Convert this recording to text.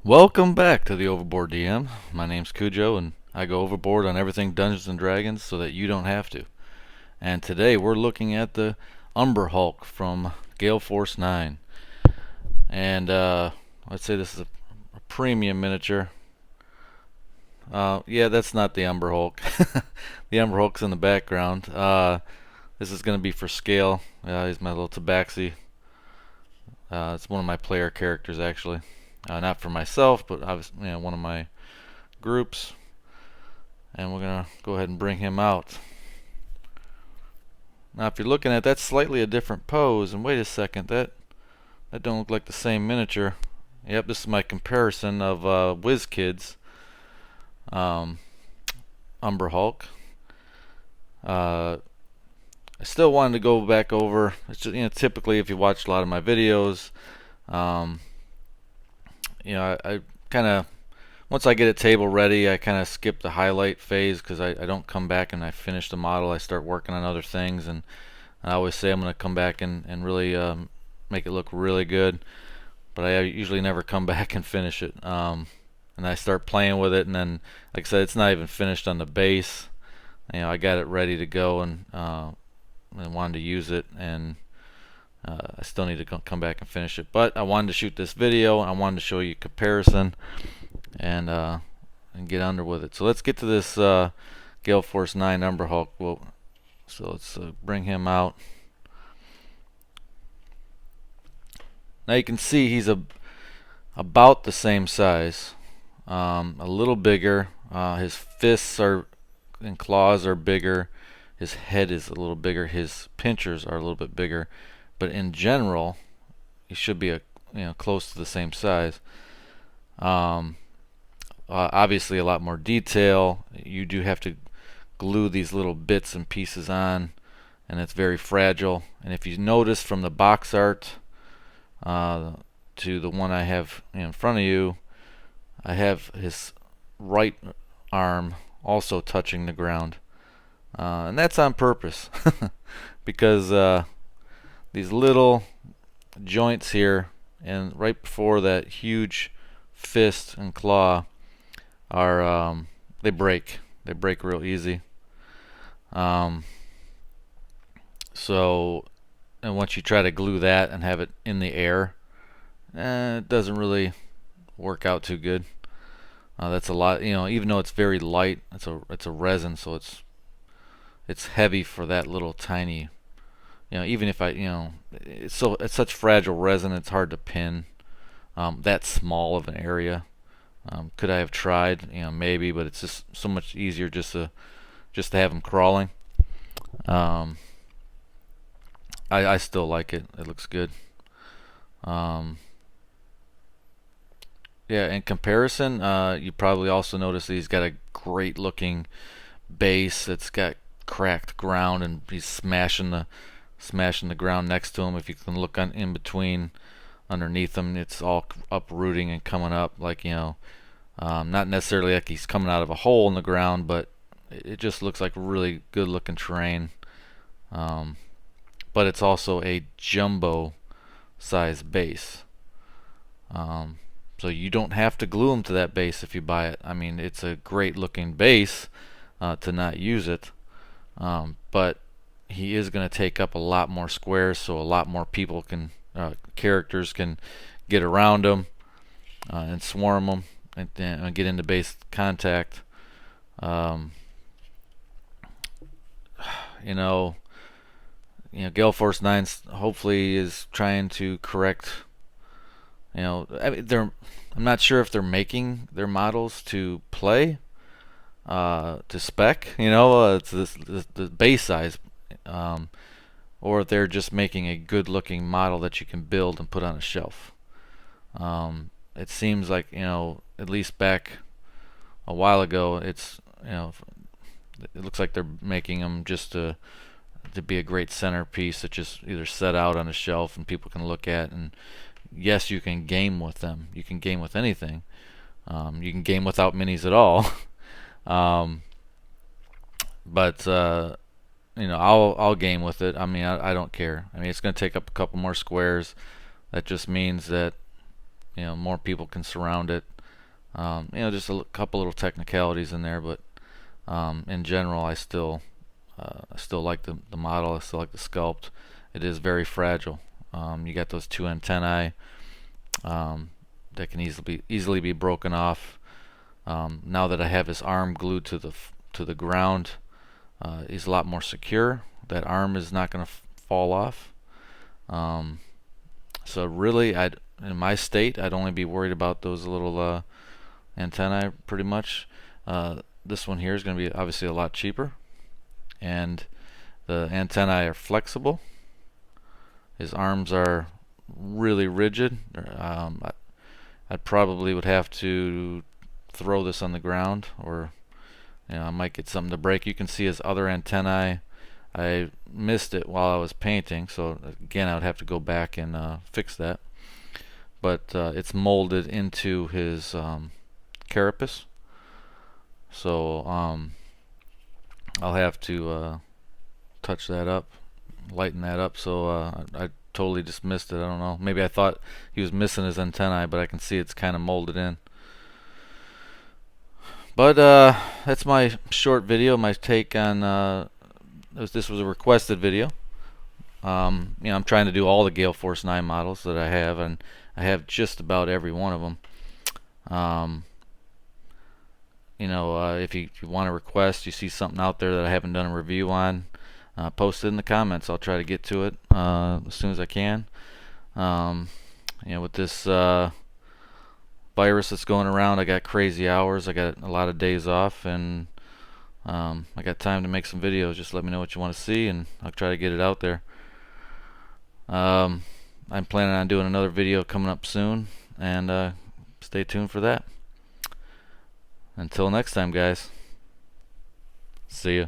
Welcome back to the Overboard DM. My name's Cujo, and I go overboard on everything Dungeons and Dragons so that you don't have to. And today we're looking at the Umber Hulk from Gale Force 9. And let's say this is a premium miniature. Yeah, that's not the Umber Hulk. The Umber Hulk's in the background. This is going to be for scale. He's my little tabaxi. It's one of my player characters, actually. Not for myself, but obviously, one of my groups. And we're gonna go ahead and bring him out. Now, if you're looking at that, slightly a different pose. And wait a second, that don't look like the same miniature. Yep, this is my comparison of WizKids um, Umber Hulk. I still wanted to go back over. It's just, typically if you watch a lot of my videos, um, I kind of, once I get a table ready, I kind of skip the highlight phase because I don't come back and I finish the model. I start working on other things, and I always say I'm going to come back and really make it look really good, but I usually never come back and finish it. And I start playing with it, and then, like I said, it's not even finished on the base. I got it ready to go, and wanted to use it, and I still need to come back and finish it. But I wanted to shoot this video, and I wanted to show you a comparison, and get under with it. So let's get to this Gale Force 9 Umber Hulk. So let's bring him out. Now you can see he's about the same size, a little bigger. His fists and claws are bigger. His head is a little bigger. His pinchers are a little bit bigger, but in general, he should be close to the same size. Obviously, a lot more detail. You do have to glue these little bits and pieces on, and it's very fragile. And if you notice from the box art to the one I have in front of you, I have his right arm also touching the ground. And that's on purpose because these little joints here and right before that huge fist and claw are they break real easy. So, and once you try to glue that and have it in the air, it doesn't really work out too good. That's a lot, even though it's very light, it's a resin, so it's heavy for that little tiny, even if it's such fragile resin, it's hard to pin that small of an area. Could I have tried? Maybe, but it's just so much easier just to have them crawling. I still like it. It looks good. Yeah, in comparison, you probably also notice that he's got a great looking base. It's got cracked ground, and he's smashing the ground next to him. If you can look in between, underneath him, it's all uprooting and coming up like not necessarily like he's coming out of a hole in the ground, but it just looks like really good looking terrain. But it's also a jumbo size base. So you don't have to glue them to that base if you buy it. I mean, it's a great looking base to not use it. But he is going to take up a lot more squares, so a lot more people characters can get around him and swarm him and get into base contact. Gale Force 9 hopefully is trying to correct. I mean, I'm not sure if they're making their models to play, to spec. It's the base size, or if they're just making a good-looking model that you can build and put on a shelf. It seems like at least back a while ago, it looks like they're making them just to be a great centerpiece that just either set out on a shelf and people can look at. And yes, you can game with them. You can game with anything. You can game without minis at all. But I'll game with it. I mean, I don't care. I mean, it's going to take up a couple more squares. That just means that more people can surround it. Just a couple little technicalities in there, but in general, I still like the model. I still like the sculpt. It is very fragile. You got those two antennae that can easily be broken off. Now that I have his arm glued to the ground, he's a lot more secure. That arm is not going to fall off. So really, in my state, I'd only be worried about those little antennae pretty much. This one here is going to be obviously a lot cheaper, and the antennae are flexible. His arms are really rigid. I probably would have to throw this on the ground, or I might get something to break. You can see his other antennae. I missed it while I was painting, so again I would have to go back and fix that. But it's molded into his carapace, so I'll have to touch that up, lighten that up. So I totally just missed it. I don't know. Maybe I thought he was missing his antennae, but I can see it's kind of molded in. But that's my short video, my take on. This was a requested video. I'm trying to do all the Gale Force 9 models that I have, and I have just about every one of them. If you want to request, you see something out there that I haven't done a review on, post it in the comments. I'll try to get to it as soon as I can. With this virus that's going around, I got crazy hours. I got a lot of days off, and I got time to make some videos. Just let me know what you want to see, and I'll try to get it out there. I'm planning on doing another video coming up soon, and stay tuned for that. Until next time, guys. See ya.